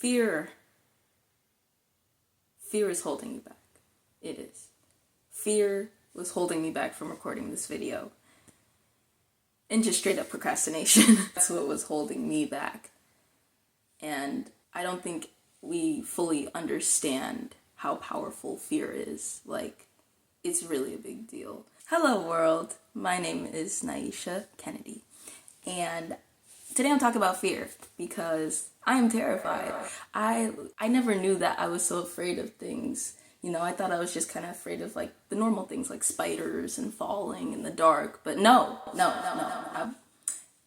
Fear is holding you back. It is. Fear was holding me back from recording this video. And just straight up procrastination. That's what was holding me back. And I don't think we fully understand how powerful fear is. Like, it's really a big deal. Hello world, my name is Naisha Kennedy. And today I'm talking about fear because I am terrified. I never knew that I was so afraid of things. You know, I thought I was just kind of afraid of like the normal things like spiders and falling in the dark. But no.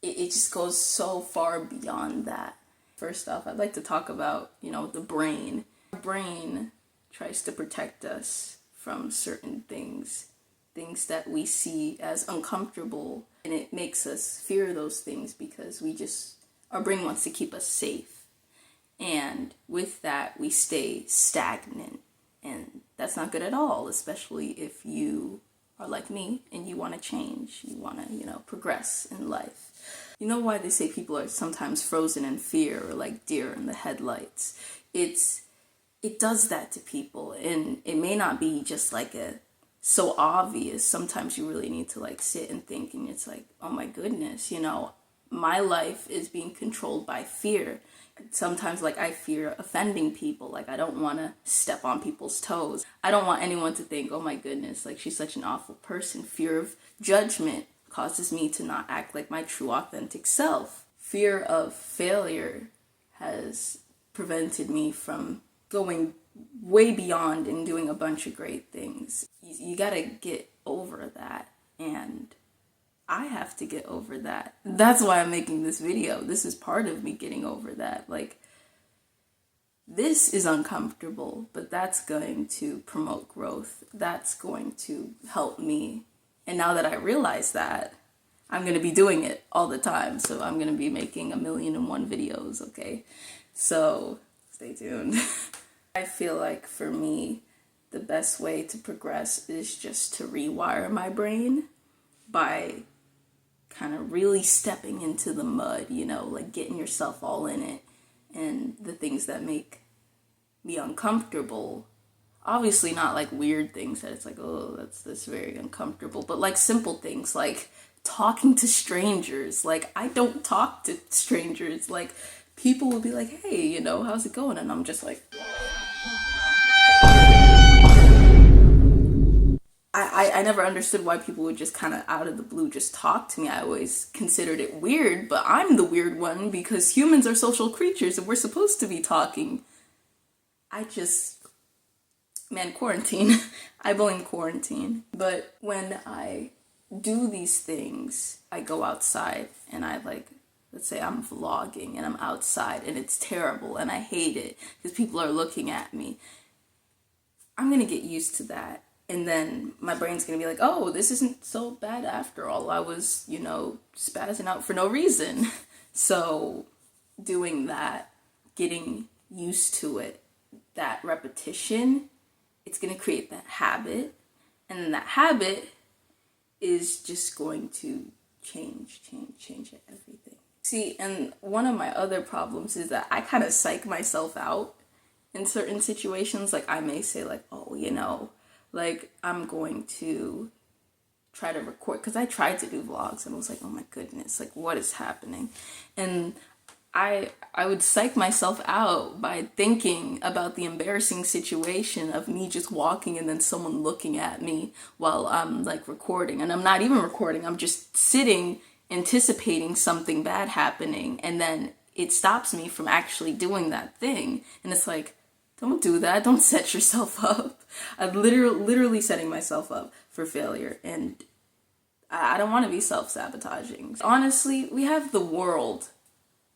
It just goes so far beyond that. First off, I'd like to talk about, the brain. The brain tries to protect us from certain things that we see as uncomfortable. And it makes us fear those things because our brain wants to keep us safe. And with that, we stay stagnant. And that's not good at all, especially if you are like me and you want to change. You want to, progress in life. You know why they say people are sometimes frozen in fear or like deer in the headlights? It does that to people, and it may not be just like so obvious. Sometimes you really need to like sit and think, and it's like, oh my goodness, my life is being controlled by fear. Sometimes like I fear offending people. Like I don't want to step on people's toes. I don't want anyone to think, oh my goodness, like she's such an awful person. Fear of judgment causes me to not act like my true authentic self. Fear of failure has prevented me from going way beyond and doing a bunch of great things. You gotta get over that, and I have to get over that. That's why I'm making this video. This is part of me getting over that. Like, this is uncomfortable, but that's going to promote growth. That's going to help me. And now that I realize that, I'm going to be doing it all the time. So I'm going to be making 1,000,001 videos, okay? So stay tuned. I feel like for me, the best way to progress is just to rewire my brain by kind of really stepping into the mud, like getting yourself all in it. And the things that make me uncomfortable, obviously not like weird things that it's like, oh, that's very uncomfortable, but like simple things like talking to strangers. Like I don't talk to strangers. Like people will be like, hey, how's it going? And I'm just like, I never understood why people would just kind of out of the blue just talk to me. I always considered it weird, but I'm the weird one because humans are social creatures and we're supposed to be talking. Quarantine. I blame quarantine. But when I do these things, I go outside and let's say I'm vlogging and I'm outside and it's terrible and I hate it because people are looking at me. I'm going to get used to that. And then my brain's going to be like, oh, this isn't so bad after all. I was, spazzing out for no reason. So doing that, getting used to it, that repetition, it's going to create that habit. And then that habit is just going to change everything. See, and one of my other problems is that I kind of psych myself out in certain situations. Like I may say like, oh, like I'm going to try to record, because I tried to do vlogs and I was like, oh my goodness, like what is happening? And I would psych myself out by thinking about the embarrassing situation of me just walking and then someone looking at me while I'm like recording. And I'm not even recording, I'm just sitting anticipating something bad happening, and then it stops me from actually doing that thing. And it's like, don't do that. Don't set yourself up. I'm literally setting myself up for failure, and I don't want to be self-sabotaging. Honestly, we have the world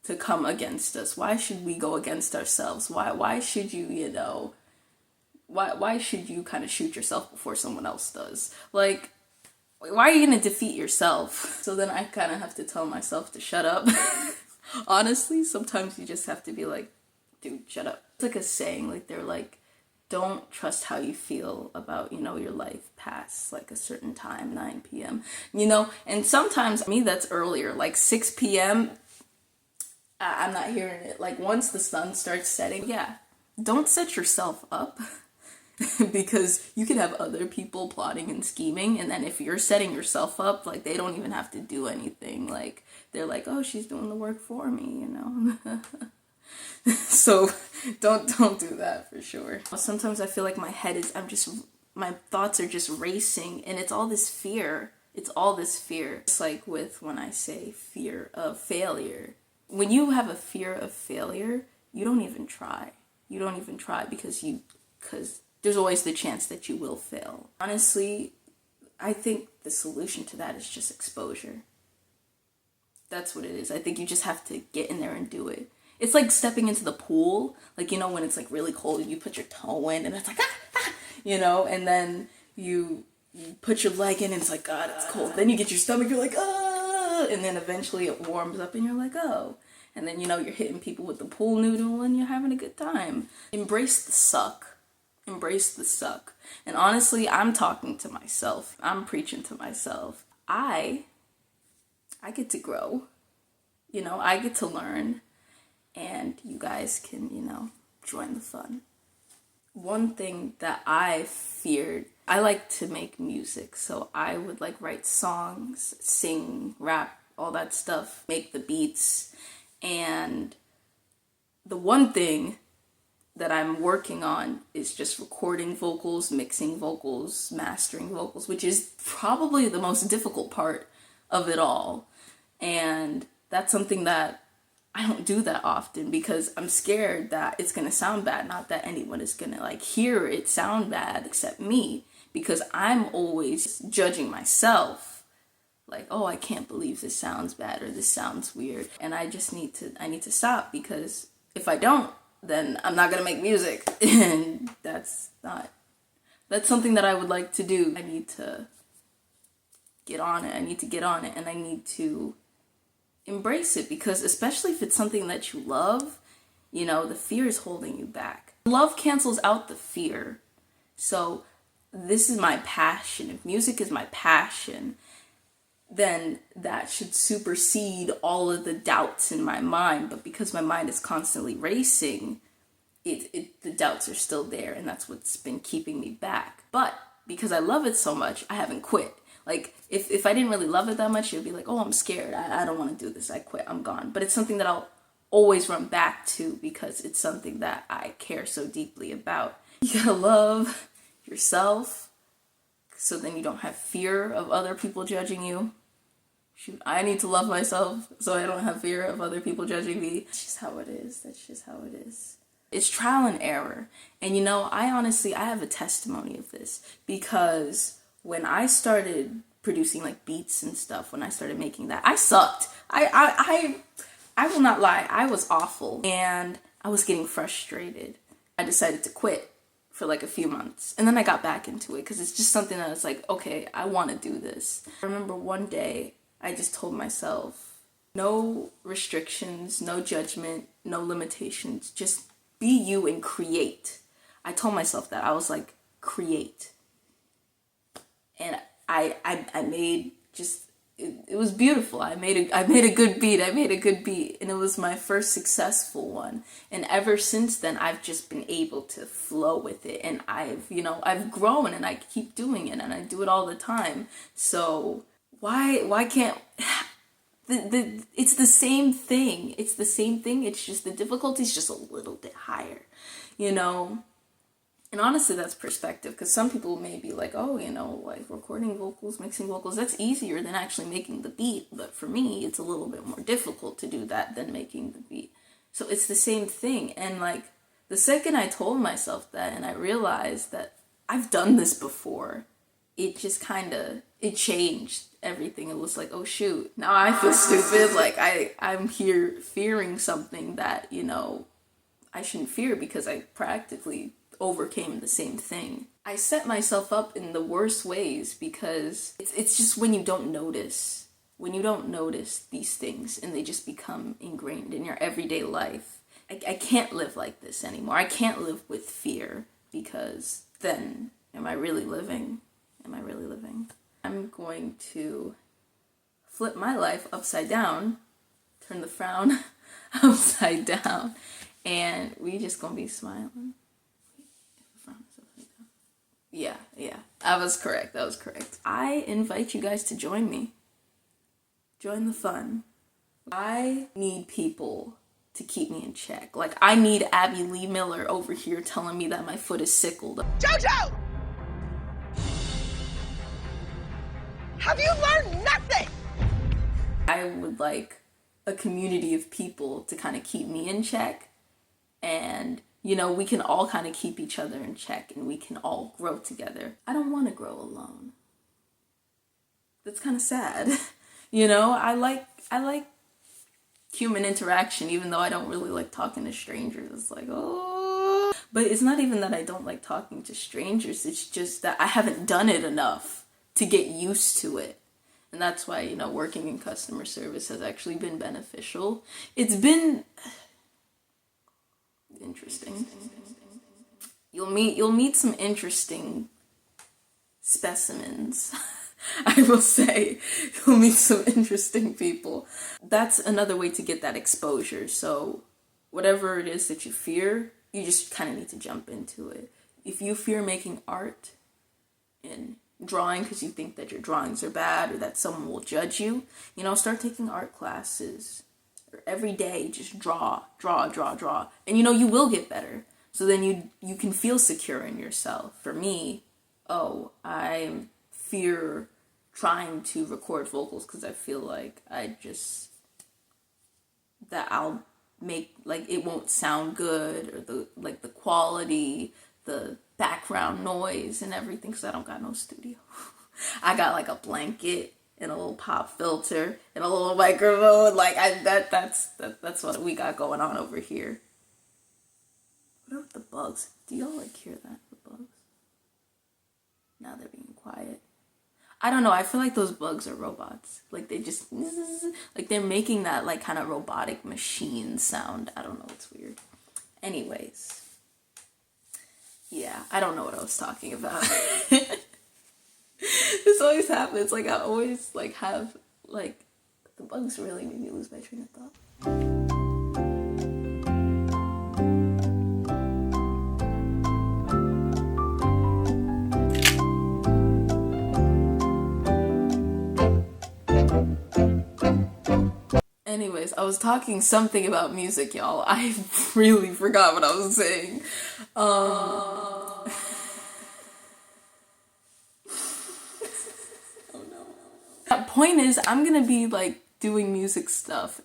to come against us. Why should we go against ourselves? Why should you, why should you kind of shoot yourself before someone else does? Like, why are you going to defeat yourself? So then I kind of have to tell myself to shut up. Honestly, sometimes you just have to be like, dude, shut up. It's like a saying, like they're like, don't trust how you feel about, your life past like a certain time, 9 p.m., and sometimes me that's earlier, like 6 p.m., I'm not hearing it. Like, once the sun starts setting, yeah, don't set yourself up because you can have other people plotting and scheming, and then if you're setting yourself up, like, they don't even have to do anything. Like, they're like, oh, she's doing the work for me, you know? So don't do that for sure. Sometimes I feel like my thoughts are just racing, and it's all this fear. It's all this fear. It's like with when I say fear of failure. When you have a fear of failure, you don't even try. You don't even try because there's always the chance that you will fail. Honestly, I think the solution to that is just exposure. That's what it is. I think you just have to get in there and do it. It's like stepping into the pool. Like, you know, when it's like really cold, you put your toe in and it's like, you know, and then you put your leg in and it's like, God, it's cold. Then you get your stomach, you're like, ah, and then eventually it warms up and you're like, oh. And then, you know, you're hitting people with the pool noodle and you're having a good time. Embrace the suck. Embrace the suck. And honestly, I'm talking to myself. I'm preaching to myself. I get to grow. You know, I get to learn. And you guys can, you know, join the fun. One thing that I feared, I like to make music, so I would like write songs, sing, rap, all that stuff, make the beats. And the one thing that I'm working on is just recording vocals, mixing vocals, mastering vocals, which is probably the most difficult part of it all. And that's something that I don't do that often because I'm scared that it's going to sound bad. Not that anyone is going to like hear it sound bad except me, because I'm always judging myself. Like, oh, I can't believe this sounds bad or this sounds weird. And I need to stop, because if I don't, then I'm not going to make music. And that's something that I would like to do. I need to get on it. And I need to embrace it, because especially if it's something that you love, you know, the fear is holding you back. Love cancels out the fear. So this is my passion. If music is my passion, then that should supersede all of the doubts in my mind. But because my mind is constantly racing, the doubts are still there, and that's what's been keeping me back. But because I love it so much, I haven't quit. Like, if I didn't really love it that much, it would be like, oh, I'm scared. I don't want to do this. I quit. I'm gone. But it's something that I'll always run back to because it's something that I care so deeply about. You gotta love yourself so then you don't have fear of other people judging you. Shoot, I need to love myself so I don't have fear of other people judging me. That's just how it is. That's just how it is. It's trial and error. And you know, I have a testimony of this, because when I started producing like beats and stuff, when I started making that, I sucked. I will not lie, I was awful, and I was getting frustrated. I decided to quit for like a few months, and then I got back into it because it's just something that was like, okay, I want to do this. I remember one day I just told myself, no restrictions, no judgment, no limitations, just be you and create. I told myself that. I was like, create. And I made just, it was beautiful. I made a good beat. And it was my first successful one. And ever since then, I've just been able to flow with it. And I've grown, and I keep doing it, and I do it all the time. So why can't, it's the same thing. It's the same thing. It's just the difficulty is just a little bit higher, you know? And honestly, that's perspective, because some people may be like, oh, you know, like recording vocals, mixing vocals, that's easier than actually making the beat. But for me, it's a little bit more difficult to do that than making the beat. So it's the same thing. And like, the second I told myself that and I realized that I've done this before, it just it changed everything. It was like, oh shoot, now I feel stupid. Like I'm here fearing something that, you know, I shouldn't fear, because I practically overcame the same thing. I set myself up in the worst ways, because it's just when you don't notice these things and they just become ingrained in your everyday life. I can't live like this anymore. I can't live with fear, because then am I really living? I'm going to flip my life upside down, turn the frown upside down, and we just gonna be smiling. Yeah, I was correct. I invite you guys to join me. Join the fun. I need people to keep me in check. Like, I need Abby Lee Miller over here telling me that my foot is sickled. JoJo! Have you learned nothing? I would like a community of people to kind of keep me in check, and we can all kind of keep each other in check, and we can all grow together. I don't want to grow alone. That's kind of sad. I like human interaction, even though I don't really like talking to strangers. It's like, oh. But it's not even that I don't like talking to strangers. It's just that I haven't done it enough to get used to it. And that's why, working in customer service has actually been beneficial. It's been interesting. You'll meet some interesting specimens. I will say, you'll meet some interesting people. That's another way to get that exposure. So whatever it is that you fear, you just kind of need to jump into it. If you fear making art and drawing because you think that your drawings are bad or that someone will judge you, start taking art classes. Or every day, just draw. And you will get better. So then you can feel secure in yourself. For me, I fear trying to record vocals because I feel like I'll make, like, it won't sound good, or the quality, the background noise and everything, because I don't got no studio. I got like a blanket and a little pop filter and a little microphone. Like, that's what we got going on over here. What are the bugs? Do y'all hear that? The bugs? Now they're being quiet. I don't know. I feel like those bugs are robots. Like, they just, like, they're making that like kind of robotic machine sound. I don't know. It's weird. Anyways. Yeah, I don't know what I was talking about. This always happens. Like, I always have the bugs really made me lose my train of thought. Anyways, I was talking something about music, y'all. I really forgot what I was saying. Oh no. Point is, I'm gonna be doing music stuff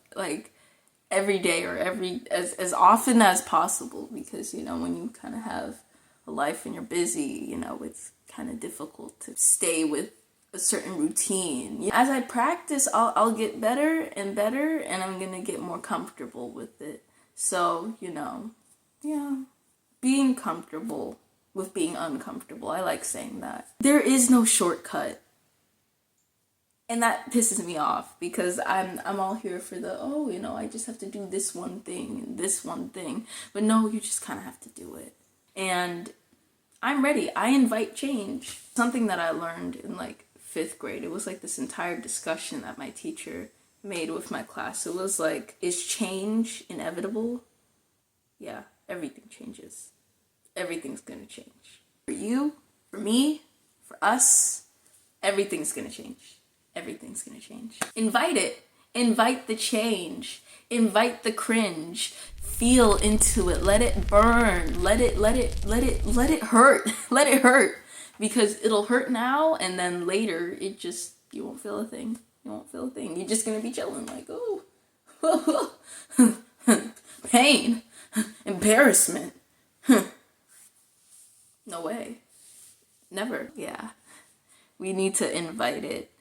every day, or as often as possible, because when you kind of have a life and you're busy, it's kind of difficult to stay with a certain routine. As I practice, I'll get better and better, and I'm gonna get more comfortable with it. So, yeah, being comfortable with being uncomfortable. I like saying that. There is no shortcut. And that pisses me off, because I'm all here for I just have to do this one thing and this one thing. But no, you just kind of have to do it. And I'm ready. I invite change. Something that I learned in 5th grade, it was this entire discussion that my teacher made with my class. It was is change inevitable? Yeah, everything changes. Everything's gonna change. For you, for me, for us, everything's gonna change. Everything's gonna change. Invite it. Invite the change. Invite the cringe. Feel into it. Let it burn. Let it hurt. Let it hurt. Because it'll hurt now, and then later you won't feel a thing. You won't feel a thing. You're just gonna be chilling oh, pain, embarrassment. No way. Never. Yeah. We need to invite it,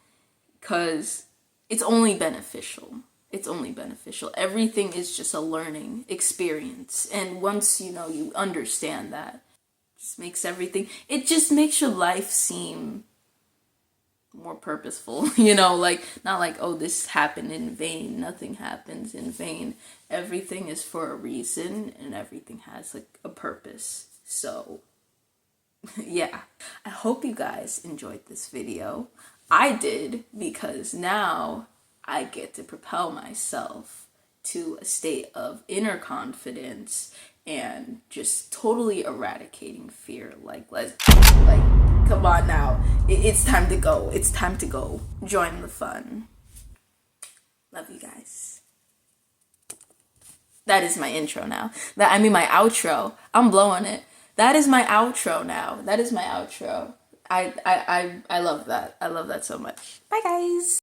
because it's only beneficial. It's only beneficial. Everything is just a learning experience. And once you understand that, it just makes your life seem more purposeful. Not oh, this happened in vain. Nothing happens in vain. Everything is for a reason, and everything has a purpose. So yeah, I hope you guys enjoyed this video. I did, because now I get to propel myself to a state of inner confidence and just totally eradicating fear. Like, come on now. It's time to go. It's time to go. Join the fun. Love you guys. That is my intro now. My outro. I'm blowing it. That is my outro now. That is my outro. I love that. I love that so much. Bye, guys.